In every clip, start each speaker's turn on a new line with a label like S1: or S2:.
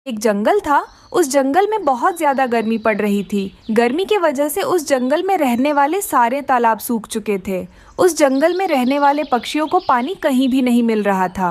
S1: एक जंगल था। उस जंगल में बहुत ज्यादा गर्मी पड़ रही थी। गर्मी की वजह से उस जंगल में रहने वाले सारे तालाब सूख चुके थे। उस जंगल में रहने वाले पक्षियों को पानी कहीं भी नहीं मिल रहा था।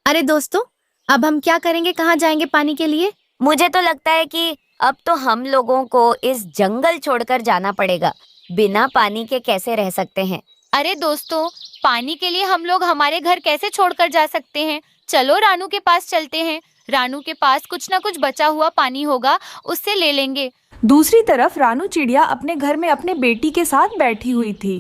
S2: अरे दोस्तों, अब हम क्या करेंगे? कहाँ जाएंगे पानी के लिए?
S3: मुझे तो लगता है कि अब तो हम लोगों को इस जंगल छोड़कर जाना पड़ेगा। बिना पानी के कैसे रह सकते हैं?
S4: अरे दोस्तों, पानी के लिए हम लोग हमारे घर कैसे छोड़कर जा सकते हैं? चलो रानू के पास चलते हैं। रानू के पास कुछ ना कुछ बचा हुआ पानी होगा, उससे ले लेंगे।
S1: दूसरी तरफ रानू चिड़िया अपने घर में अपने बेटी के साथ बैठी हुई थी।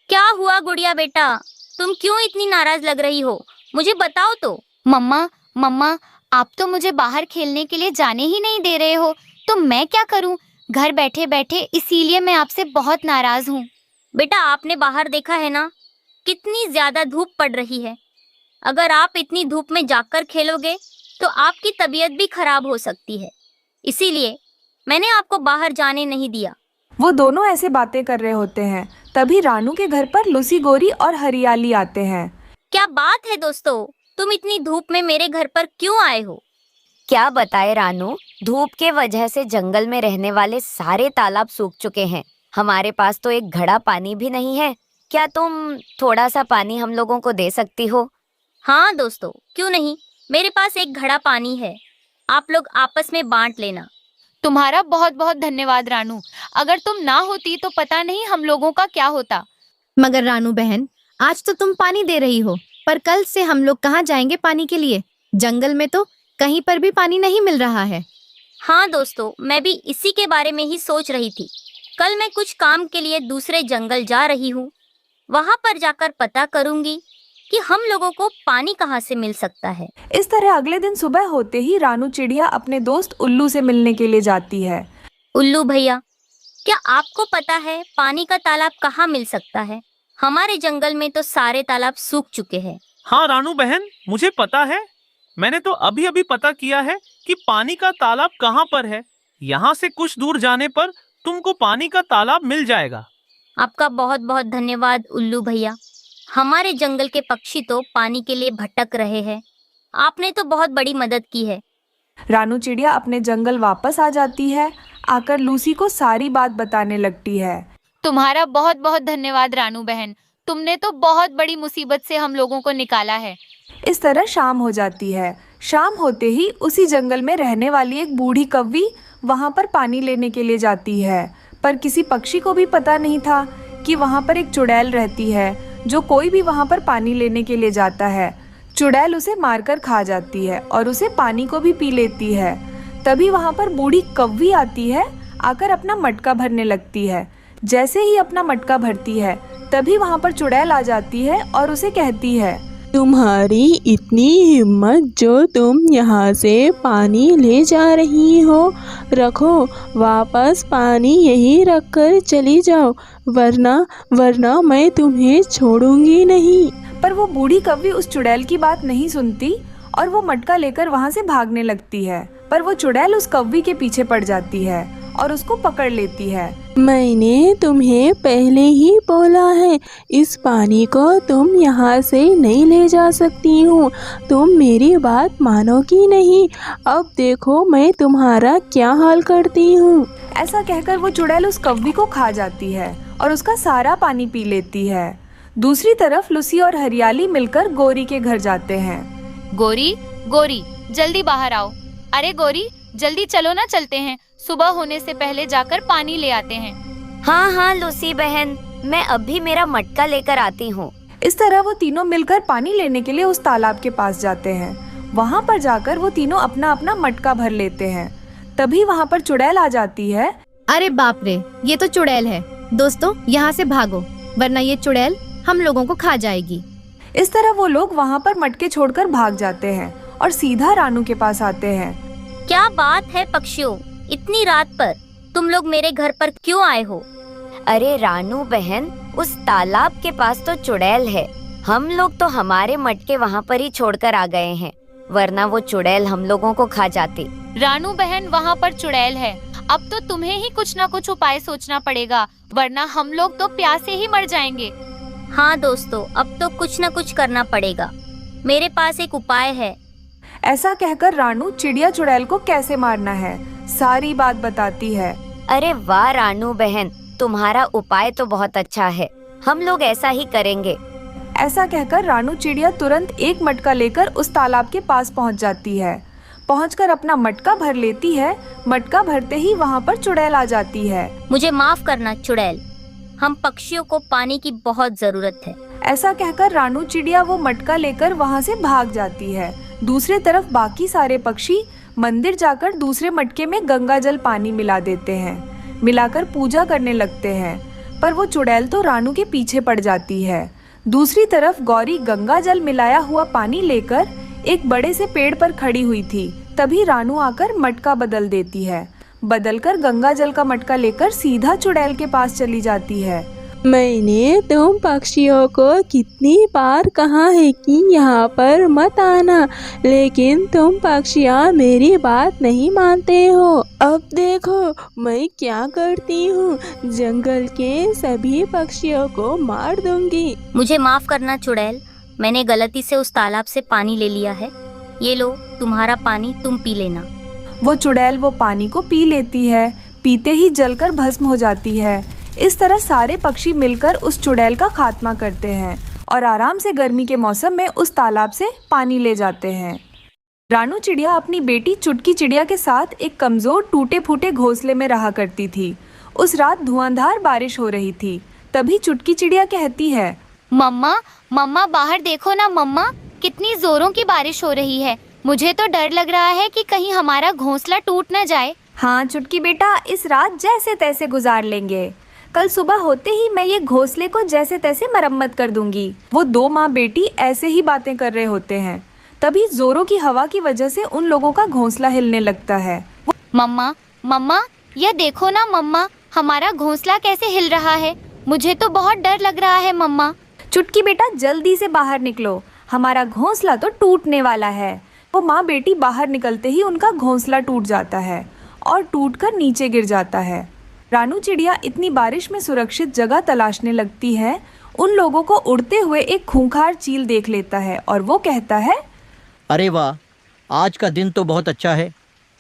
S3: क्या हुआ गुड़िया बेटा, तुम क्यों इतनी नाराज लग रही हो? मुझे बताओ तो।
S4: मम्मा मम्मा, आप तो मुझे बाहर खेलने के लिए जाने ही नहीं दे रहे हो, तो मैं क्या करूं घर बैठे बैठे, इसीलिए मैं आपसे बहुत नाराज हूं।
S3: बेटा, आपने बाहर देखा है ना, कितनी ज्यादा धूप पड़ रही है। अगर आप इतनी धूप में जाकर खेलोगे तो आपकी तबीयत भी खराब हो सकती है। इसीलिए मैंने आपको बाहर जाने नहीं दिया।
S1: वो दोनों ऐसे बातें कर रहे होते हैं, तभी रानू के घर पर लूसी, गोरी और हरियाली आते हैं।
S3: क्या बात है दोस्तों, तुम इतनी धूप में मेरे घर पर क्यों आए हो? क्या बताए रानू, धूप के वजह से जंगल में रहने वाले सारे तालाब सूख चुके हैं। हमारे पास तो एक घड़ा पानी भी नहीं है। क्या तुम थोड़ा सा पानी हम लोगों को दे सकती हो? हाँ दोस्तों, क्यों नहीं, मेरे पास एक घड़ा पानी है। आप लोग आपस में बांट लेना।
S4: तुम्हारा बहुत बहुत धन्यवाद रानू। अगर तुम ना होती तो पता नहीं हम लोगों का क्या होता।
S2: मगर रानू बहन, आज तो तुम पानी दे रही हो, पर कल से हम लोग कहाँ जाएंगे पानी के लिए? जंगल में तो कहीं पर भी पानी नहीं मिल रहा है।
S3: हाँ दोस्तों, मैं भी इसी के बारे में ही सोच रही थी। कल मैं कुछ काम के लिए दूसरे जंगल जा रही हूँ। वहाँ पर जाकर पता करूंगी कि हम लोगों को पानी कहाँ से मिल सकता है।
S1: इस तरह अगले दिन सुबह होते ही रानू चिड़िया अपने दोस्त उल्लू से मिलने के लिए जाती है।
S3: उल्लू भैया, क्या आपको पता है पानी का तालाब कहाँ मिल सकता है? हमारे जंगल में तो सारे तालाब सूख चुके हैं।
S5: हाँ रानू बहन, मुझे पता है। मैंने तो अभी अभी पता किया है कि पानी का तालाब कहाँ पर है। यहाँ से कुछ दूर जाने पर तुमको पानी का तालाब मिल जाएगा।
S3: आपका बहुत बहुत धन्यवाद उल्लू भैया। हमारे जंगल के पक्षी तो पानी के लिए भटक रहे हैं। आपने तो बहुत बड़ी मदद की है।
S1: रानू चिड़िया अपने जंगल वापस आ जाती है, आकर लूसी को सारी बात बताने लगती है।
S4: तुम्हारा बहुत बहुत धन्यवाद रानू बहन, तुमने तो बहुत बड़ी मुसीबत से हम लोगों को निकाला है।
S1: इस तरह शाम हो जाती है। शाम होते ही उसी जंगल में रहने वाली एक बूढ़ी कौवी वहाँ पर पानी लेने के लिए जाती है, पर किसी पक्षी को भी पता नहीं था कि वहाँ पर एक चुड़ैल रहती है, जो कोई भी वहाँ पर पानी लेने के लिए जाता है चुड़ैल उसे मारकर खा जाती है और उसे पानी को भी पी लेती है। तभी वहाँ पर बूढ़ी कौवी आती है, आकर अपना मटका भरने लगती है। जैसे ही अपना मटका भरती है, तभी वहाँ पर चुड़ैल आ जाती है और उसे कहती है,
S6: तुम्हारी इतनी हिम्मत जो तुम यहाँ से पानी ले जा रही हो, रखो, वापस पानी यहीं रख कर चली जाओ, वरना मैं तुम्हें छोड़ूंगी नहीं।
S1: पर वो बूढ़ी कौवी उस चुड़ैल की बात नहीं सुनती और वो मटका लेकर वहाँ से भागने लगती है। पर वो चुड़ैल उस कौवी के पीछे पड़ जाती है और उसको पकड़ लेती है।
S6: मैंने तुम्हें पहले ही बोला है, इस पानी को तुम यहाँ से नहीं ले जा सकती हो। तुम मेरी बात मानोगी नहीं। अब देखो मैं तुम्हारा क्या हाल करती हूँ।
S1: ऐसा कहकर वो चुड़ैल उस कौवी को खा जाती है और उसका सारा पानी पी लेती है। दूसरी तरफ लूसी और हरियाली मिलकर गोरी के घर जाते हैं।
S4: गोरी गोरी, जल्दी बाहर आओ। अरे गोरी, जल्दी चलो ना, चलते हैं। सुबह होने से पहले जाकर पानी ले आते हैं।
S3: हाँ हाँ लूसी बहन, मैं अभी मेरा मटका लेकर आती हूँ।
S1: इस तरह वो तीनों मिलकर पानी लेने के लिए उस तालाब के पास जाते हैं। वहाँ पर जाकर वो तीनों अपना अपना मटका भर लेते हैं। तभी वहाँ पर चुड़ैल आ जाती है।
S2: अरे बाप रे, ये तो चुड़ैल है। दोस्तों, यहाँ से भागो, वरना ये चुड़ैल हम लोगों को खा जाएगी।
S1: इस तरह वो लोग वहाँ पर मटके छोड़कर भाग जाते हैं और सीधा रानू के पास आते हैं।
S3: क्या बात है पक्षियों, इतनी रात पर तुम लोग मेरे घर पर क्यों आए हो? अरे रानू बहन, उस तालाब के पास तो चुड़ैल है। हम लोग तो हमारे मटके वहाँ पर ही छोड़कर आ गए हैं, वरना वो चुड़ैल हम लोगों को खा जाती।
S4: रानू बहन, वहाँ पर चुड़ैल है। अब तो तुम्हें ही कुछ ना कुछ उपाय सोचना पड़ेगा, वरना हम लोग तो प्यासे ही मर जाएंगे।
S3: हाँ दोस्तों, अब तो कुछ न कुछ करना पड़ेगा। मेरे पास एक उपाय है।
S1: ऐसा कहकर रानू चिड़िया चुड़ैल को कैसे मारना है सारी बात बताती है।
S3: अरे वाह रानू बहन, तुम्हारा उपाय तो बहुत अच्छा है, हम लोग ऐसा ही करेंगे।
S1: ऐसा कहकर रानू चिड़िया तुरंत एक मटका लेकर उस तालाब के पास पहुंच जाती है। पहुंचकर अपना मटका भर लेती है। मटका भरते ही वहां पर चुड़ैल आ जाती है।
S7: मुझे माफ करना चुड़ैल, हम पक्षियों को पानी की बहुत जरूरत है।
S1: ऐसा कहकर रानू चिड़िया वो मटका लेकर वहां से भाग जाती है। दूसरे तरफ बाकी सारे पक्षी मंदिर जाकर दूसरे मटके में गंगा जल पानी मिला देते हैं। मिलाकर पूजा करने लगते हैं, पर वो चुड़ैल तो रानू के पीछे पड़ जाती है। दूसरी तरफ गौरी गंगा जल मिलाया हुआ पानी लेकर एक बड़े से पेड़ पर खड़ी हुई थी। तभी रानू आकर मटका बदल देती है। बदलकर गंगा जल का मटका लेकर सीधा चुड़ैल के पास चली जाती है।
S6: मैंने तुम पक्षियों को कितनी बार कहा है कि यहाँ पर मत आना, लेकिन तुम पक्षियाँ मेरी बात नहीं मानते हो। अब देखो मैं क्या करती हूँ, जंगल के सभी पक्षियों को मार दूंगी।
S7: मुझे माफ करना चुड़ैल, मैंने गलती से उस तालाब से पानी ले लिया है। ये लो तुम्हारा पानी, तुम पी लेना।
S1: वो चुड़ैल वो पानी को पी लेती है। पीते ही जलकर भस्म हो जाती है। इस तरह सारे पक्षी मिलकर उस चुड़ैल का खात्मा करते हैं और आराम से गर्मी के मौसम में उस तालाब से पानी ले जाते हैं। रानू चिड़िया अपनी बेटी चुटकी चिड़िया के साथ एक कमजोर टूटे फूटे घोंसले में रहा करती थी। उस रात धुआंधार बारिश हो रही थी। तभी चुटकी चिड़िया कहती है,
S4: मम्मा मम्मा बाहर देखो ना मम्मा, कितनी जोरों की बारिश हो रही है। मुझे तो डर लग रहा है कि कहीं हमारा घोंसला टूट न जाए।
S1: हाँ चुटकी बेटा, इस रात जैसे तैसे गुजार लेंगे। कल सुबह होते ही मैं ये घोंसले को जैसे तैसे मरम्मत कर दूंगी। वो दो माँ बेटी ऐसे ही बातें कर रहे होते हैं। तभी जोरों की हवा की वजह से उन लोगों का घोंसला हिलने लगता है।
S4: मम्मा मम्मा यह देखो ना मम्मा, हमारा घोंसला कैसे हिल रहा है। मुझे तो बहुत डर लग रहा है मम्मा।
S1: चुटकी बेटा जल्दी से बाहर निकलो, हमारा घोंसला तो टूटने वाला है। वो माँ बेटी बाहर निकलते ही उनका घोंसला टूट जाता है और टूटकर नीचे गिर जाता है। रानू चिड़िया इतनी बारिश में सुरक्षित जगह तलाशने लगती है। उन लोगों को उड़ते हुए एक खूंखार चील देख लेता है और वो कहता है,
S8: अरे वाह, आज का दिन तो बहुत अच्छा है।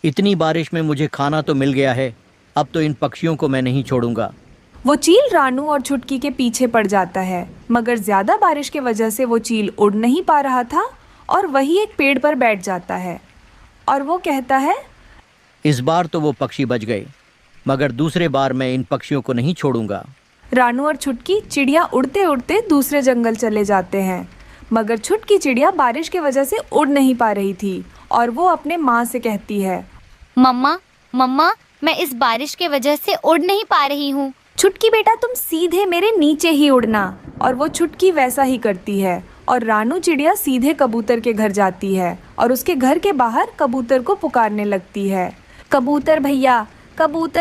S8: इतनी बारिश में मुझे खाना तो मिल गया है। अब तो इन पक्षियों को मैं नहीं छोड़ूंगा।
S1: वो चील रानू और छुटकी के पीछे पड़ जाता है, मगर ज्यादा बारिश की वजह से वो चील उड़ नहीं पा रहा था और वही एक पेड़ पर बैठ जाता है और वो कहता है,
S8: इस बार तो वो पक्षी बच गए, मगर दूसरे बार मैं इन पक्षियों को नहीं छोड़ूंगा।
S1: रानू और छुटकी चिड़िया उड़ते उड़ते दूसरे जंगल चले जाते हैं, मगर छुटकी चिड़िया बारिश की वजह से उड़ नहीं पा रही थी और वो अपने माँ से कहती है,
S4: मम्मा मम्मा मैं इस बारिश के वजह से उड़ नहीं पा रही हूँ।
S1: छुटकी बेटा तुम सीधे मेरे नीचे ही उड़ना। और वो छुटकी वैसा ही करती है और रानू चिड़िया सीधे कबूतर के घर जाती है और उसके घर के बाहर कबूतर को पुकारने लगती है, कबूतर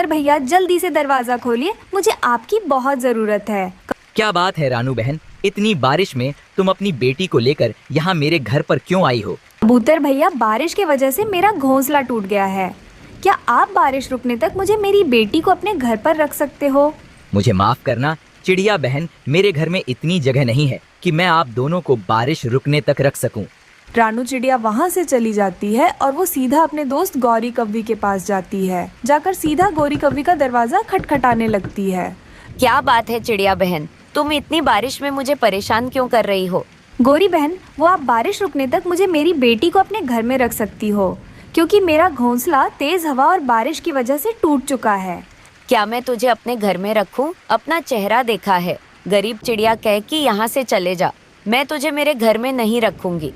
S1: भैया जल्दी से दरवाजा खोलिए, मुझे आपकी बहुत जरूरत है।
S9: क्या बात है रानू बहन, इतनी बारिश में तुम अपनी बेटी को लेकर यहाँ मेरे घर पर क्यों आई हो?
S1: कबूतर भैया बारिश की वजह से मेरा घोंसला टूट गया है। क्या आप बारिश रुकने तक मुझे मेरी बेटी को अपने घर पर रख सकते हो?
S9: मुझे माफ करना चिड़िया बहन, मेरे घर में इतनी जगह नहीं है कि मैं आप दोनों को बारिश रुकने तक रख सकूं।
S1: रानू चिड़िया वहाँ से चली जाती है और वो सीधा अपने दोस्त गौरी कव्वी के पास जाती है। जाकर सीधा गौरी कव्वी का दरवाजा खटखटाने लगती है।
S3: क्या बात है चिड़िया बहन, तुम इतनी बारिश में मुझे परेशान क्यों कर रही हो?
S1: गौरी बहन, वो आप बारिश रुकने तक मुझे मेरी बेटी को अपने घर में रख सकती हो, क्योंकि मेरा घोंसला तेज हवा और बारिश की वजह से टूट चुका है।
S3: क्या मैं तुझे अपने घर में रखूं? अपना चेहरा देखा है। गरीब चिड़िया कह कि यहाँ से चले जा, मैं तुझे मेरे घर में नहीं रखूंगी।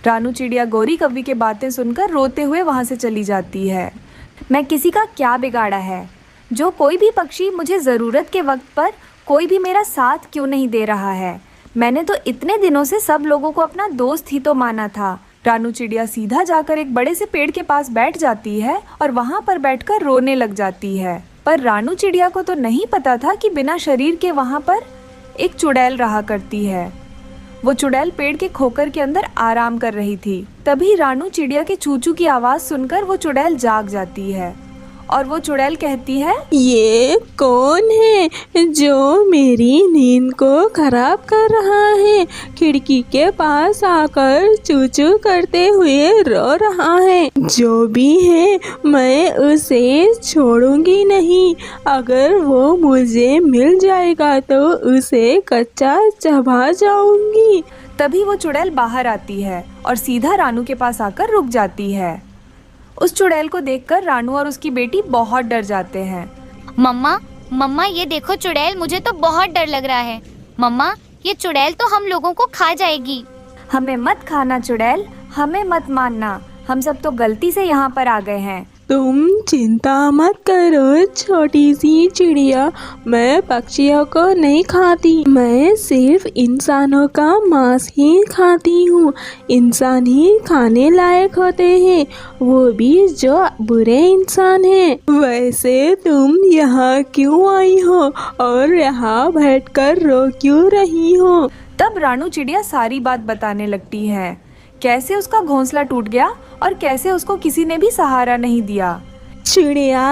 S1: रानू चिड़िया गौरी कव्वी की बातें सुनकर रोते हुए वहाँ से चली जाती है। मैं किसी का क्या बिगाड़ा है? जो कोई भी पक्षी मुझे ज़रूरत के वक्त पर कोई भी मेरा साथ क्यों नहीं दे रहा है? मैंने तो इतने दिनों से सब लोगों को अपना दोस्त ही तो माना था। रानू चिड़िया सीधा जाकर एक बड़े से पेड़ के पास बैठ जाती है और वहाँ पर बैठकर रोने लग जाती है। पर रानू चिड़िया को तो नहीं पता था कि बिना शरीर के वहाँ पर एक चुड़ैल रहा करती है। वो चुड़ैल पेड़ के खोकर के अंदर आराम कर रही थी। तभी रानू चिड़िया के चूचू की आवाज़ सुनकर वो चुड़ैल जाग जाती है और वो चुड़ैल कहती है,
S6: ये कौन है जो मेरी नींद को खराब कर रहा है? खिड़की के पास आकर चू चू करते हुए रो रहा है। जो भी है मैं उसे छोड़ूंगी नहीं। अगर वो मुझे मिल जाएगा तो उसे कच्चा चबा जाऊंगी।
S1: तभी वो चुड़ैल बाहर आती है और सीधा रानू के पास आकर रुक जाती है। उस चुड़ैल को देखकर रानू और उसकी बेटी बहुत डर जाते हैं।
S4: मम्मा मम्मा ये देखो चुड़ैल, मुझे तो बहुत डर लग रहा है। मम्मा ये चुड़ैल तो हम लोगों को खा जाएगी।
S1: हमें मत खाना चुड़ैल, हमें मत मारना, हम सब तो गलती से यहाँ पर आ गए हैं।
S6: तुम चिंता मत करो छोटी सी चिड़िया, मैं पक्षियों को नहीं खाती। मैं सिर्फ इंसानों का मांस ही खाती हूँ। इंसान ही खाने लायक होते हैं, वो भी जो बुरे इंसान हैं। वैसे तुम यहाँ क्यों आई हो और यहाँ बैठकर रो क्यों रही हो?
S1: तब रानू चिड़िया सारी बात बताने लगती है, कैसे उसका घोंसला टूट गया और कैसे उसको किसी ने भी सहारा नहीं दिया।
S6: चिड़िया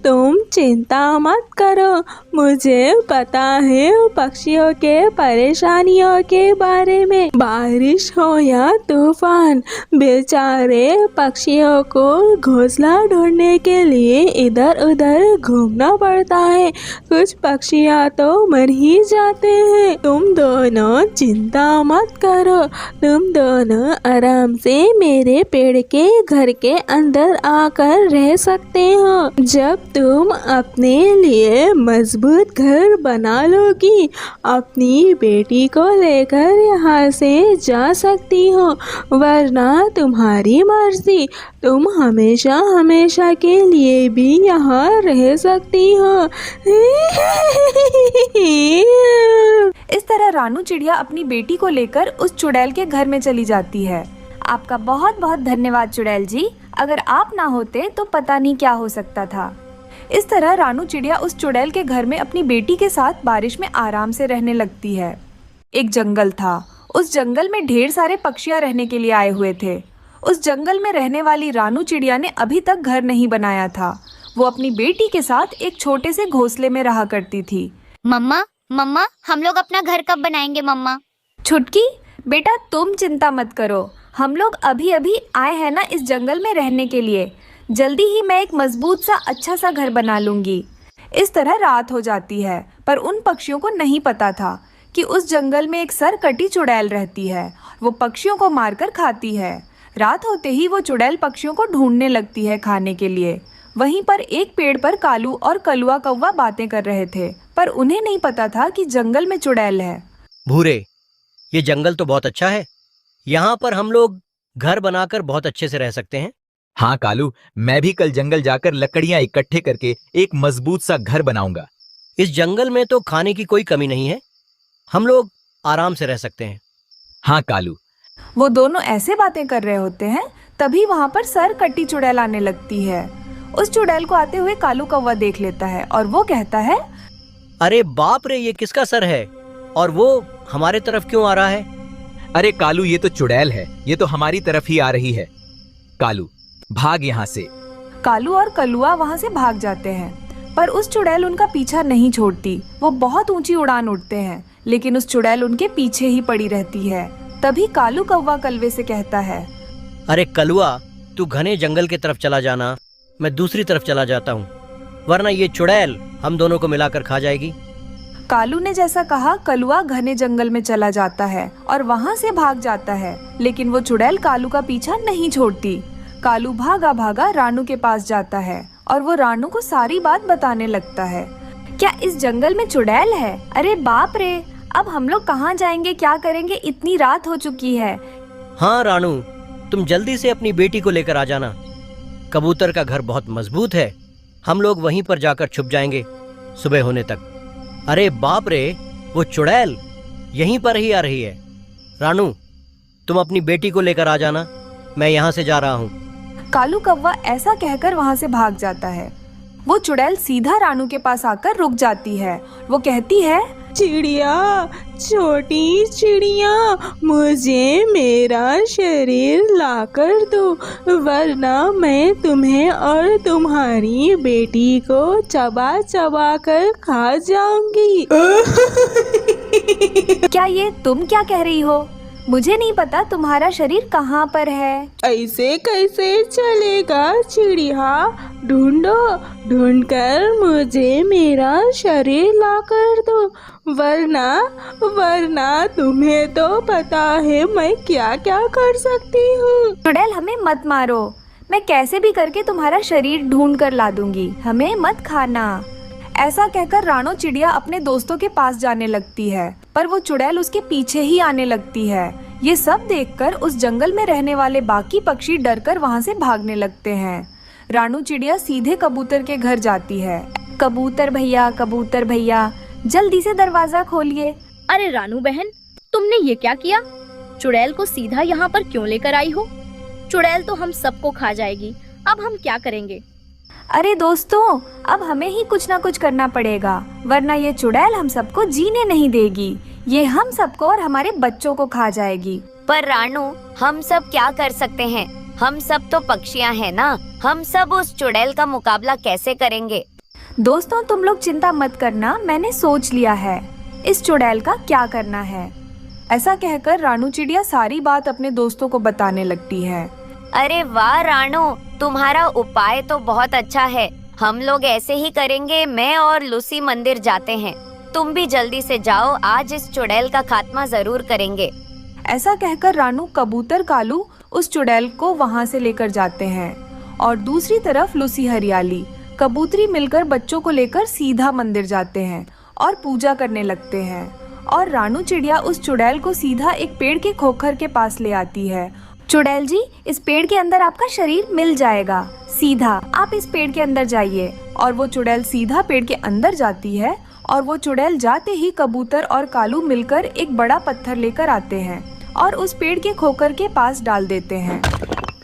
S6: तुम चिंता मत करो, मुझे पता है पक्षियों के परेशानियों के बारे में। बारिश हो या तूफान, बेचारे पक्षियों को घोंसला ढूंढने के लिए इधर उधर घूमना पड़ता है। कुछ पक्षियाँ तो मर ही जाते हैं। तुम दोनों चिंता मत करो, तुम दोनों आराम से मेरे पेड़ के घर के अंदर आकर रह सकते हो। जब तुम अपने लिए मजबूत घर बना लोगी, अपनी बेटी को लेकर यहाँ से जा सकती हो, वरना तुम्हारी मर्जी, तुम हमेशा हमेशा के लिए भी यहाँ रह सकती हो।
S1: इस तरह रानू चिड़िया अपनी बेटी को लेकर उस चुड़ैल के घर में चली जाती है। आपका बहुत बहुत धन्यवाद चुड़ैल जी, अगर आप ना होते तो पता नहीं क्या हो सकता था। इस तरह रानू चिड़िया उस चुड़ैल के घर में अपनी बेटी के साथ बारिश में आराम से रहने लगती है। एक जंगल था, उस जंगल में ढेर सारे पक्षियां रहने के लिए आए हुए थे। उस जंगल में रहने वाली रानू चिड़िया ने अभी तक घर नहीं बनाया था। वो अपनी बेटी के साथ एक छोटे से घोंसले में रहा करती थी।
S4: मम्मा मम्मा हम लोग अपना घर कब बनाएंगे मम्मा?
S1: छुटकी बेटा तुम चिंता मत करो, हम लोग अभी अभी आए हैं ना इस जंगल में रहने के लिए। जल्दी ही मैं एक मजबूत सा अच्छा सा घर बना लूंगी। इस तरह रात हो जाती है, पर उन पक्षियों को नहीं पता था कि उस जंगल में एक सरकटी चुड़ैल रहती है। वो पक्षियों को मारकर खाती है। रात होते ही वो चुड़ैल पक्षियों को ढूंढने लगती है खाने के लिए। वहीं पर एक पेड़ पर कालू और कलुआ कौवा बातें कर रहे थे, पर उन्हें नहीं पता था कि जंगल में चुड़ैल है।
S8: भूरे, ये जंगल तो बहुत अच्छा है, यहाँ पर हम लोग घर बनाकर बहुत अच्छे से रह सकते हैं।
S9: हाँ कालू, मैं भी कल जंगल जाकर लकड़ियां इकट्ठे करके एक मजबूत सा घर बनाऊंगा।
S8: इस जंगल में तो खाने की कोई कमी नहीं है, हम लोग आराम से रह सकते हैं।
S9: हाँ कालू।
S1: वो दोनों ऐसे बातें कर रहे होते हैं, तभी वहाँ पर सरकटी चुड़ैल आने लगती है। उस चुड़ैल को आते हुए कालू कौवा देख लेता है और वो कहता है,
S8: अरे बाप रे, ये किसका सर है और वो हमारे तरफ क्यों आ रहा है?
S9: अरे कालू, ये तो चुड़ैल है, ये तो हमारी तरफ ही आ रही है। कालू भाग यहाँ से।
S1: कालू और कलुआ वहाँ से भाग जाते हैं, पर उस चुड़ैल उनका पीछा नहीं छोड़ती। वो बहुत ऊंची उड़ान उड़ते हैं, लेकिन उस चुड़ैल उनके पीछे ही पड़ी रहती है। तभी कालू कौवा कलवे से कहता है,
S8: अरे कलुआ, तू घने जंगल की तरफ चला जाना, मैं दूसरी तरफ चला जाता हूँ, वरना ये चुड़ैल हम दोनों को मिलाकर खा जाएगी।
S1: कालू ने जैसा कहा, कलुआ घने जंगल में चला जाता है और वहाँ से भाग जाता है, लेकिन वो चुड़ैल कालू का पीछा नहीं छोड़ती। कालू भागा भागा रानू के पास जाता है और वो रानू को सारी बात बताने लगता है। क्या इस जंगल में चुड़ैल है? अरे बाप रे, अब हम लोग कहाँ जाएंगे, क्या करेंगे? इतनी रात हो चुकी है।
S8: हाँ रानू, तुम जल्दी से अपनी बेटी को लेकर आ जाना। कबूतर का घर बहुत मजबूत है, हम लोग वहीं पर जाकर छुप जाएंगे सुबह होने तक। अरे बाप रे, वो चुड़ैल यहीं पर ही आ रही है। रानू, तुम अपनी बेटी को लेकर आ जाना, मैं यहाँ से जा रहा हूँ।
S1: कालू कौवा ऐसा कहकर वहाँ से भाग जाता है। वो चुड़ैल सीधा रानू के पास आकर रुक जाती है। वो कहती है,
S6: चिड़िया, छोटी चिड़िया, मुझे मेरा शरीर लाकर दो, वरना मैं तुम्हें और तुम्हारी बेटी को चबा चबा कर खा जाऊंगी।
S1: क्या ये तुम क्या कह रही हो? मुझे नहीं पता तुम्हारा शरीर कहाँ पर है।
S6: ऐसे कैसे चलेगा चिड़िया, ढूंढो, ढूंढकर मुझे मेरा शरीर ला कर दो, वरना तुम्हें तो पता है मैं क्या क्या कर सकती हूँ।
S1: चुड़ैल, हमें मत मारो, मैं कैसे भी करके तुम्हारा शरीर ढूंढ कर ला दूंगी, हमें मत खाना। ऐसा कहकर रानो चिड़िया अपने दोस्तों के पास जाने लगती है, पर वो चुड़ैल उसके पीछे ही आने लगती है। ये सब देखकर उस जंगल में रहने वाले बाकी पक्षी डरकर वहाँ से भागने लगते हैं। रानो चिड़िया सीधे कबूतर के घर जाती है। कबूतर भैया, जल्दी से दरवाजा खोलिए।
S10: अरे रानू बहन, तुमने ये क्या किया? चुड़ैल को सीधा यहाँ पर क्यों लेकर आई हो? चुड़ैल तो हम सबको खा जाएगी, अब हम क्या करेंगे?
S1: अरे दोस्तों, अब हमें ही कुछ ना कुछ करना पड़ेगा, वरना ये चुड़ैल हम सबको जीने नहीं देगी। ये हम सबको और हमारे बच्चों को खा जाएगी।
S3: पर रानू, हम सब क्या कर सकते हैं? हम सब तो पक्षियां हैं ना, हम सब उस चुड़ैल का मुकाबला कैसे करेंगे?
S1: दोस्तों, तुम लोग चिंता मत करना, मैंने सोच लिया है इस चुड़ैल का क्या करना है। ऐसा कहकर रानू चिड़िया सारी बात अपने दोस्तों को बताने लगती है।
S3: अरे वाह रानू, तुम्हारा उपाय तो बहुत अच्छा है। हम लोग ऐसे ही करेंगे। मैं और लूसी मंदिर जाते हैं, तुम भी जल्दी से जाओ, आज इस चुड़ैल का खात्मा जरूर करेंगे।
S1: ऐसा कहकर रानू, कबूतर, कालू उस चुड़ैल को वहाँ से लेकर जाते हैं और दूसरी तरफ लूसी, हरियाली, कबूतरी मिलकर बच्चों को लेकर सीधा मंदिर जाते हैं और पूजा करने लगते हैं। और रानू चिड़िया उस चुड़ैल को सीधा एक पेड़ के खोखर के पास ले आती है। चुड़ैल जी, इस पेड़ के अंदर आपका शरीर मिल जाएगा, सीधा आप इस पेड़ के अंदर जाइए। और वो चुड़ैल सीधा पेड़ के अंदर जाती है और वो चुड़ैल जाते ही कबूतर और कालू मिलकर एक बड़ा पत्थर लेकर आते हैं और उस पेड़ के खोखर के पास डाल देते हैं।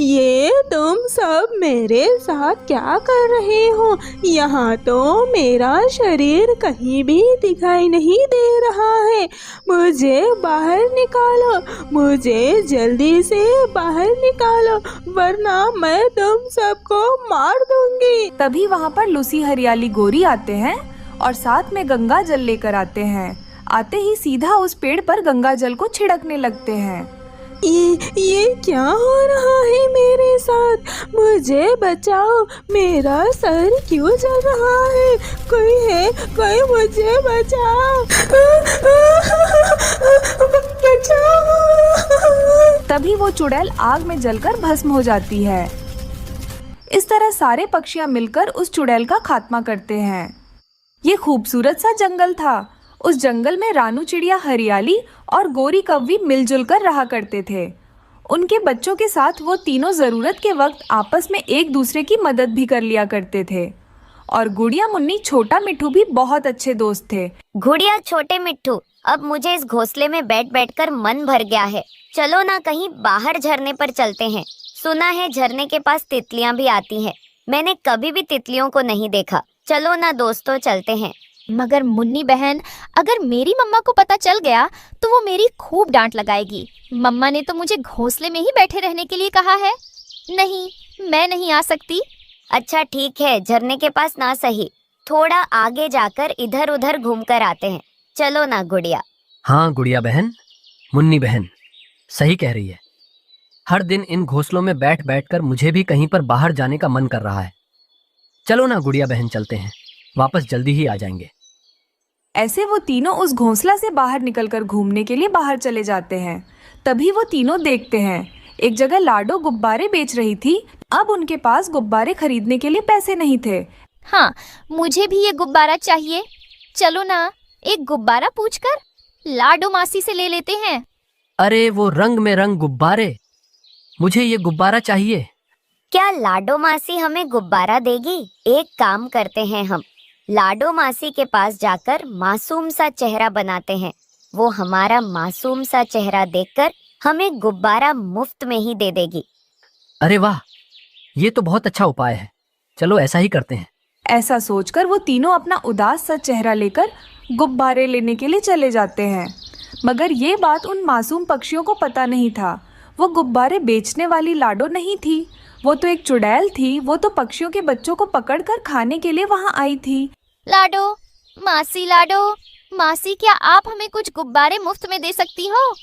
S6: ये तुम सब मेरे साथ क्या कर रहे हो? यहाँ तो मेरा शरीर कहीं भी दिखाई नहीं दे रहा है, मुझे बाहर निकालो, मुझे जल्दी से बाहर निकालो, वरना मैं तुम सबको मार दूंगी।
S1: तभी वहाँ पर लूसी, हरियाली, गोरी आते हैं और साथ में गंगा जल लेकर आते हैं। आते ही सीधा उस पेड़ पर गंगा जल को छिड़कने लगते हैं।
S6: ये क्या हो रहा है मेरे साथ? मुझे बचाओ, मेरा सर क्यों जल रहा है? कोई है, कोई मुझे बचाओ, बचाओ।
S1: तभी वो चुड़ैल आग में जलकर भस्म हो जाती है। इस तरह सारे पक्षियां मिलकर उस चुड़ैल का खात्मा करते हैं। ये खूबसूरत सा जंगल था। उस जंगल में रानू चिड़िया, हरियाली और गोरी कौवी मिलजुल कर रहा करते थे। उनके बच्चों के साथ वो तीनों जरूरत के वक्त आपस में एक दूसरे की मदद भी कर लिया करते थे। और गुड़िया, मुन्नी, छोटा मिट्ठू भी बहुत अच्छे दोस्त थे।
S3: गुड़िया, छोटे मिट्ठू, अब मुझे इस घोंसले में बैठ बैठकर मन भर गया है। चलो ना कहीं बाहर झरने पर चलते हैं। सुना है झरने के पास तितलियां भी आती हैं। मैंने कभी भी तितलियों को नहीं देखा। चलो ना दोस्तों, चलते हैं।
S10: मगर मुन्नी बहन, अगर मेरी मम्मा को पता चल गया तो वो मेरी खूब डांट लगाएगी। मम्मा ने तो मुझे घोंसले में ही बैठे रहने के लिए कहा है। नहीं, मैं नहीं आ सकती।
S3: अच्छा ठीक है, झरने के पास ना सही, थोड़ा आगे जाकर इधर उधर घूमकर आते हैं। चलो ना गुड़िया।
S8: हाँ गुड़िया बहन, मुन्नी बहन सही कह रही है। हर दिन इन घोंसलों में बैठ बैठ कर मुझे भी कहीं पर बाहर जाने का मन कर रहा है। चलो ना गुड़िया बहन, चलते हैं, वापस जल्दी ही आ जाएंगे।
S1: ऐसे वो तीनों उस घोंसला से बाहर निकलकर घूमने के लिए बाहर चले जाते हैं। तभी वो तीनों देखते हैं एक जगह लाडो गुब्बारे बेच रही थी। अब उनके पास गुब्बारे खरीदने के लिए पैसे नहीं थे।
S10: हाँ, मुझे भी ये गुब्बारा चाहिए। चलो ना, एक गुब्बारा पूछकर लाडो मासी से ले लेते हैं।
S8: अरे वो रंग में रंग गुब्बारे, मुझे ये गुब्बारा चाहिए।
S3: क्या लाडो मासी हमें गुब्बारा देगी? एक काम करते हैं, हम लाडो मासी के पास जाकर मासूम सा चेहरा बनाते हैं। वो हमारा मासूम सा चेहरा देखकर हमें गुब्बारा मुफ्त में ही दे देगी।
S8: अरे वाह, ये तो बहुत अच्छा उपाय है। चलो ऐसा ही करते हैं।
S1: ऐसा सोचकर वो तीनों अपना उदास सा चेहरा लेकर गुब्बारे लेने के लिए चले जाते हैं। मगर ये बात उन मासूम पक्षियों को पता नहीं था। वो गुब्बारे बेचने वाली लाडो नहीं थी, वो तो एक चुड़ैल थी। वो तो पक्षियों के बच्चों को पकड़कर खाने के लिए वहाँ आई थी।
S10: लाडो, मासी, क्या आप हमें कुछ गुब्बारे मुफ्त में दे सकती हो?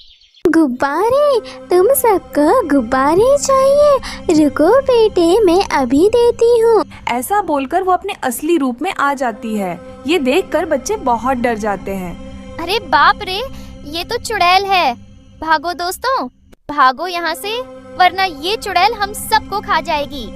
S11: गुब्बारे? तुम सबको गुब्बारे चाहिए? रुको बेटे, मैं अभी देती हूँ।
S1: ऐसा बोलकर वो अपने असली रूप में आ जाती है। ये देखकर बच्चे बहुत डर जाते हैं।
S10: अरे बाप रे, ये तो चुड़ैल है। भागो दोस्तों, भागो यहाँ से, वरना ये चुड़ैल हम सबको खा जाएगी।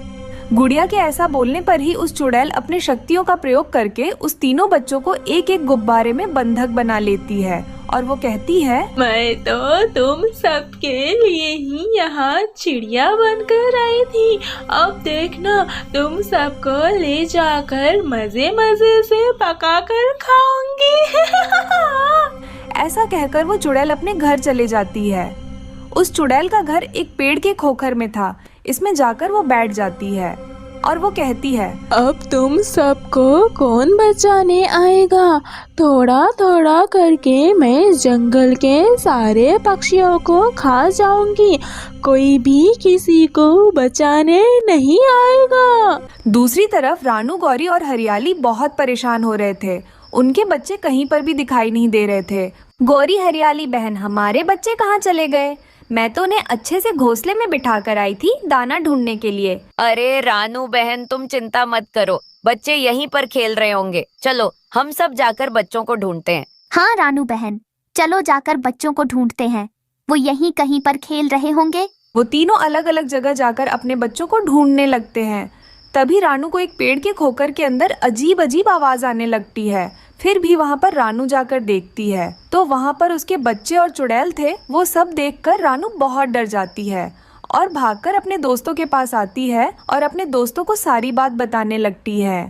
S1: गुड़िया के ऐसा बोलने पर ही उस चुड़ैल अपनी शक्तियों का प्रयोग करके उस तीनों बच्चों को एक एक गुब्बारे में बंधक बना लेती है और वो कहती है,
S6: मैं तो तुम सबके लिए ही यहाँ चिड़िया बनकर आई थी। अब देखना, तुम सबको ले जाकर मजे मजे से पकाकर खाऊंगी।
S1: ऐसा कहकर वो चुड़ैल अपने घर चले जाती है। उस चुड़ैल का घर एक पेड़ के खोखर में था। इसमें जाकर वो बैठ जाती है और वो कहती है,
S6: अब तुम सबको कौन बचाने आएगा? थोड़ा थोड़ा करके मैं जंगल के सारे पक्षियों को खा जाऊंगी। कोई भी किसी को बचाने नहीं आएगा।
S1: दूसरी तरफ रानू, गौरी और हरियाली बहुत परेशान हो रहे थे। उनके बच्चे कहीं पर भी दिखाई नहीं दे रहे थे।
S3: गौरी, हरियाली बहन, हमारे बच्चे कहाँ चले गए? मैं तो उन्हें अच्छे से घोंसले में बिठा कर आई थी दाना ढूंढने के लिए। अरे रानू बहन, तुम चिंता मत करो, बच्चे यहीं पर खेल रहे होंगे। चलो हम सब जाकर बच्चों को ढूंढते हैं।
S10: हाँ रानू बहन, चलो जाकर बच्चों को ढूंढते हैं। वो यहीं कहीं पर खेल रहे होंगे।
S1: वो तीनों अलग अलग जगह जाकर अपने बच्चों को ढूंढने लगते हैं। तभी रानू को एक पेड़ के खोखर के अंदर अजीब अजीब आवाज आने लगती है। फिर भी वहाँ पर रानू जाकर देखती है तो वहाँ पर उसके बच्चे और चुड़ैल थे। वो सब देखकर रानू बहुत डर जाती है और भागकर अपने दोस्तों के पास आती है और अपने दोस्तों को सारी बात बताने लगती है।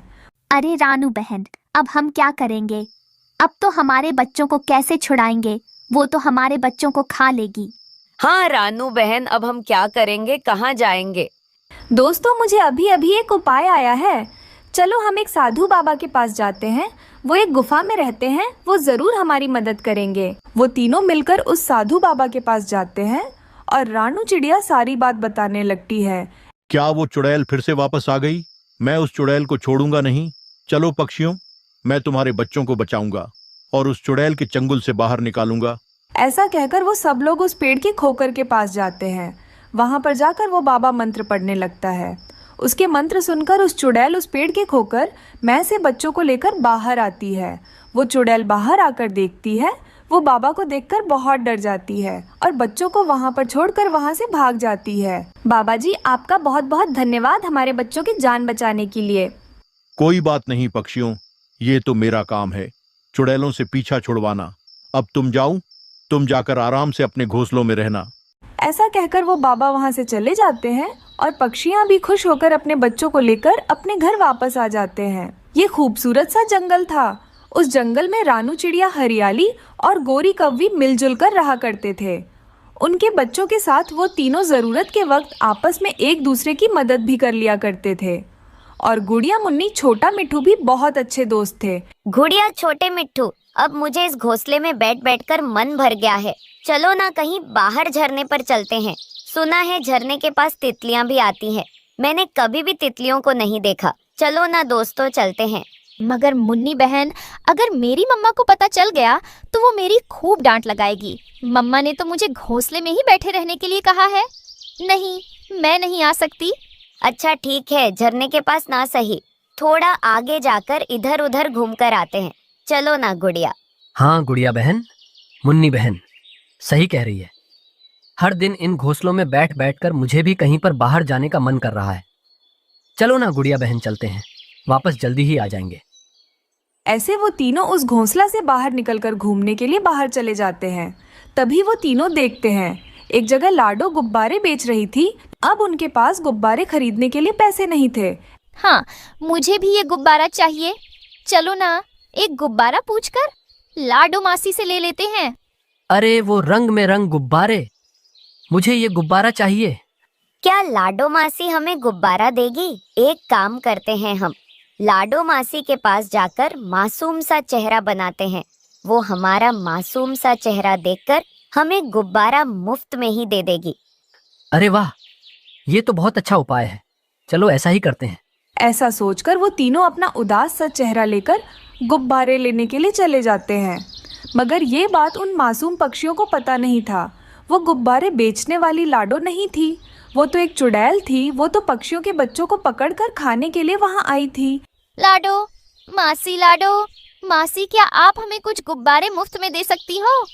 S10: अरे रानू बहन, अब हम क्या करेंगे? अब तो हमारे बच्चों को कैसे छुड़ाएंगे? वो तो हमारे बच्चों को खा लेगी।
S3: हाँ रानू बहन, अब हम क्या करेंगे, कहाँ जाएंगे?
S1: दोस्तों, मुझे अभी अभी एक उपाय आया है। चलो हम एक साधु बाबा के पास जाते हैं। वो एक गुफा में रहते हैं, वो जरूर हमारी मदद करेंगे। वो तीनों मिलकर उस साधु बाबा के पास जाते हैं और रानू चिड़िया सारी बात बताने लगती है।
S12: क्या वो चुड़ैल फिर से वापस आ गई? मैं उस चुड़ैल को छोड़ूंगा नहीं। चलो पक्षियों, मैं तुम्हारे बच्चों को बचाऊंगा और उस चुड़ैल के चंगुल से बाहर निकालूंगा।
S1: ऐसा कहकर वो सब लोग उस पेड़ के खोखर के पास जाते हैं। वहाँ पर जाकर वो बाबा मंत्र पढ़ने लगता है। उसके मंत्र सुनकर उस चुड़ैल उस पेड़ के खोखर में से बच्चों को लेकर बाहर आती है। वो चुड़ैल बाहर आकर देखती है। वो बाबा को देखकर बहुत डर जाती है और बच्चों को वहाँ पर छोड़कर वहाँ से भाग जाती है। बाबा जी, आपका बहुत बहुत धन्यवाद हमारे बच्चों की जान बचाने के लिए।
S12: कोई बात नहीं पक्षियों, ये तो मेरा काम है, चुड़ैलों से पीछा छुड़वाना। अब तुम जाओ, तुम जाकर आराम से अपने घोंसलों में रहना।
S1: ऐसा कहकर वो बाबा वहाँ से चले जाते हैं और पक्षियाँ भी खुश होकर अपने बच्चों को लेकर अपने घर वापस आ जाते हैं। ये खूबसूरत सा जंगल था। उस जंगल में रानू चिड़िया, हरियाली और गौरी कौवी मिलजुल कर रहा करते थे। उनके बच्चों के साथ वो तीनों ज़रूरत के वक्त आपस में एक दूसरे की मदद भी कर लिया करते थे। और गुड़िया, मुन्नी, छोटा मिट्ठू भी बहुत अच्छे दोस्त थे।
S3: गुड़िया, छोटे मिट्ठू, अब मुझे इस घोंसले में बैठ बैठकर मन भर गया है। चलो ना कहीं बाहर झरने पर चलते हैं। सुना है झरने के पास तितलियां भी आती हैं। मैंने कभी भी तितलियों को नहीं देखा। चलो ना दोस्तों, चलते हैं।
S10: मगर मुन्नी बहन, अगर मेरी मम्मा को पता चल गया तो वो मेरी खूब डांट लगाएगी। मम्मा ने तो मुझे घोंसले में ही बैठे रहने के लिए कहा है। नहीं, मैं नहीं आ सकती।
S3: अच्छा ठीक है, झरने के पास ना सही, थोड़ा आगे जाकर इधर उधर घूमकर आते हैं। चलो ना गुड़िया।
S8: हाँ गुड़िया बहन, मुन्नी बहन सही कह रही है। हर दिन इन घोंसलों में बैठ बैठकर मुझे भी कहीं पर बाहर जाने का मन कर रहा है। चलो ना गुड़िया बहन, चलते हैं, वापस जल्दी ही आ जाएंगे।
S1: ऐसे वो तीनों उस घोंसला से बाहर निकलकर घूमने के लिए बाहर चले जाते हैं। तभी वो तीनों देखते हैं एक जगह लाडो गुब्बारे बेच रही थी। अब उनके पास गुब्बारे खरीदने के लिए पैसे नहीं थे।
S10: हाँ, मुझे भी ये गुब्बारा चाहिए। चलो ना, एक गुब्बारा पूछकर लाडो मासी से ले लेते हैं।
S8: अरे वो रंग में रंग गुब्बारे, मुझे ये गुब्बारा चाहिए।
S3: क्या लाडो मासी हमें गुब्बारा देगी? एक काम करते हैं हम, लाडो मासी के पास जाकर मासूम सा चेहरा बनाते हैं। वो हमारा मासूम सा चेहरा देखकर हमें गुब्बारा मुफ्त में ही दे देगी।
S13: अरे वाह, ये तो बहुत अच्छा उपाय है। चलो ऐसा ही करते हैं।
S1: ऐसा सोचकर वो तीनों अपना उदास सा चेहरा लेकर गुब्बारे लेने के लिए चले जाते हैं। मगर ये बात उन मासूम पक्षियों को पता नहीं था। वो गुब्बारे बेचने वाली लाडो नहीं थी, वो तो एक चुड़ैल थी। वो तो पक्षियों के बच्चों को पकड़कर खाने के लिए वहाँ आई थी।
S10: लाडो मासी, क्या आप हमें कुछ गुब्बारे मुफ्त में दे सकती हो?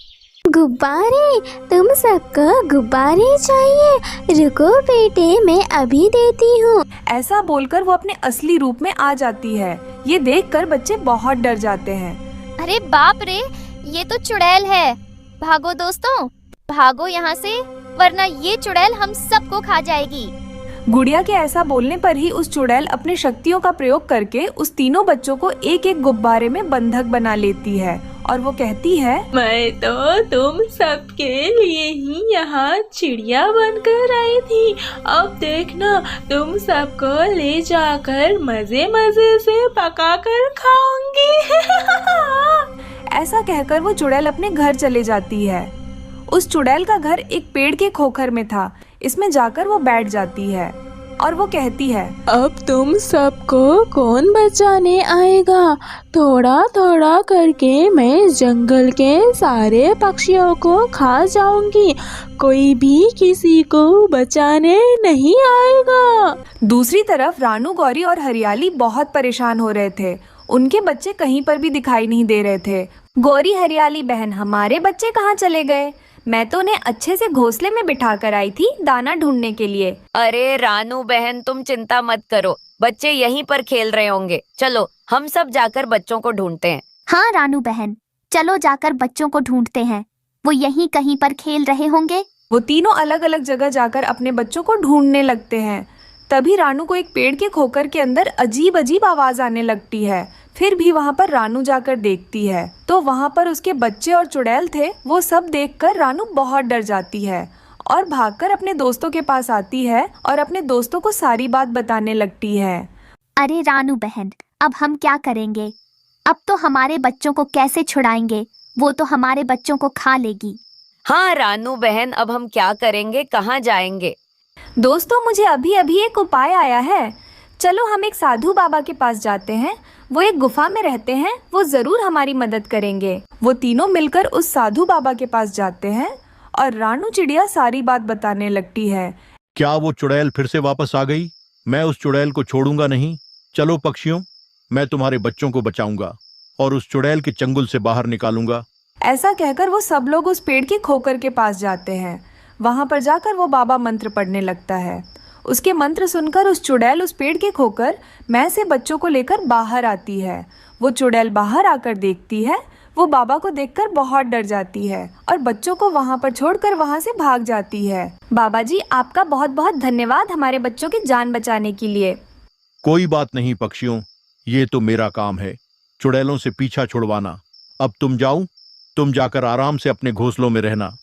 S11: गुब्बारे? तुम सबको गुब्बारे चाहिए? रुको बेटे, मैं अभी देती हूँ।
S1: ऐसा बोलकर वो अपने असली रूप में आ जाती है। ये देखकर बच्चे बहुत डर जाते हैं।
S10: अरे बाप रे, ये तो चुड़ैल है। भागो दोस्तों, भागो यहाँ से, वरना ये चुड़ैल हम सबको खा जाएगी।
S1: गुड़िया के ऐसा बोलने पर ही उस चुड़ैल अपनी शक्तियों का प्रयोग करके उस तीनों बच्चों को एक एक गुब्बारे में बंधक बना लेती है और वो कहती है,
S6: मैं तो तुम सबके लिए ही यहाँ चिड़िया बनकर आई थी। अब देखना, तुम सबको ले जाकर मजे मजे से पकाकर खाऊंगी।
S1: ऐसा कहकर वो चुड़ैल अपने घर चले जाती है। उस चुड़ैल का घर एक पेड़ के खोखर में था। इसमें जाकर वो बैठ जाती है और वो कहती है,
S6: अब तुम सबको कौन बचाने आएगा? थोड़ा थोड़ा करके मैं जंगल के सारे पक्षियों को खा जाऊंगी। कोई भी किसी को बचाने नहीं आएगा।
S1: दूसरी तरफ रानू, गौरी और हरियाली बहुत परेशान हो रहे थे। उनके बच्चे कहीं पर भी दिखाई नहीं दे रहे थे।
S3: गौरी, हरियाली बहन, हमारे बच्चे कहाँ चले गए? मैं तो उन्हें अच्छे से घोंसले में बिठा कर आई थी दाना ढूंढने के लिए। अरे रानू बहन, तुम चिंता मत करो, बच्चे यहीं पर खेल रहे होंगे। चलो हम सब जाकर बच्चों को ढूंढते हैं।
S10: हाँ रानू बहन, चलो जाकर बच्चों को ढूंढते हैं। वो यहीं कहीं पर खेल रहे होंगे।
S1: वो तीनों अलग अलग जगह जाकर अपने बच्चों को ढूंढने लगते हैं। तभी रानू को एक पेड़ के खोखर के अंदर अजीब अजीब आवाज आने लगती है। फिर भी वहाँ पर रानू जाकर देखती है तो वहाँ पर उसके बच्चे और चुड़ैल थे। वो सब देखकर रानू बहुत डर जाती है और भागकर अपने दोस्तों के पास आती है और अपने दोस्तों को सारी बात बताने लगती है।
S10: अरे रानू बहन, अब हम क्या करेंगे? अब तो हमारे बच्चों को कैसे छुड़ाएंगे? वो तो हमारे बच्चों को खा लेगी।
S3: हाँ रानू बहन, अब हम क्या करेंगे, कहाँ जाएंगे?
S1: दोस्तों, मुझे अभी अभी एक उपाय आया है। चलो हम एक साधु बाबा के पास जाते हैं। वो एक गुफा में रहते हैं, वो जरूर हमारी मदद करेंगे। वो तीनों मिलकर उस साधु बाबा के पास जाते हैं और रानू चिड़िया सारी बात बताने लगती है।
S12: क्या वो चुड़ैल फिर से वापस आ गई? मैं उस चुड़ैल को छोड़ूंगा नहीं। चलो पक्षियों, मैं तुम्हारे बच्चों को बचाऊंगा और उस चुड़ैल के चंगुल से बाहर निकालूंगा।
S1: ऐसा कहकर वो सब लोग उस पेड़ के खोखर के पास जाते हैं। वहां पर जाकर वो बाबा मंत्र पढ़ने लगता है। उसके मंत्र सुनकर उस चुड़ैल उस पेड़ के खोखर में से बच्चों को लेकर बाहर आती है। वो चुड़ैल बाहर आकर देखती है। वो बाबा को देखकर बहुत डर जाती है और बच्चों को वहाँ पर छोड़कर वहाँ से भाग जाती है। बाबा जी, आपका बहुत बहुत धन्यवाद हमारे बच्चों की जान बचाने के लिए।
S12: कोई बात नहीं पक्षियों, ये तो मेरा काम है, चुड़ैलों से पीछा छुड़वाना। अब तुम जाओ, तुम जाकर आराम से अपने घोंसलों में रहना।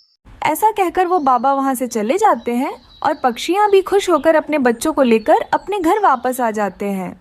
S1: ऐसा कहकर वो बाबा वहाँ से चले जाते हैं और पक्षियाँ भी खुश होकर अपने बच्चों को लेकर अपने घर वापस आ जाते हैं।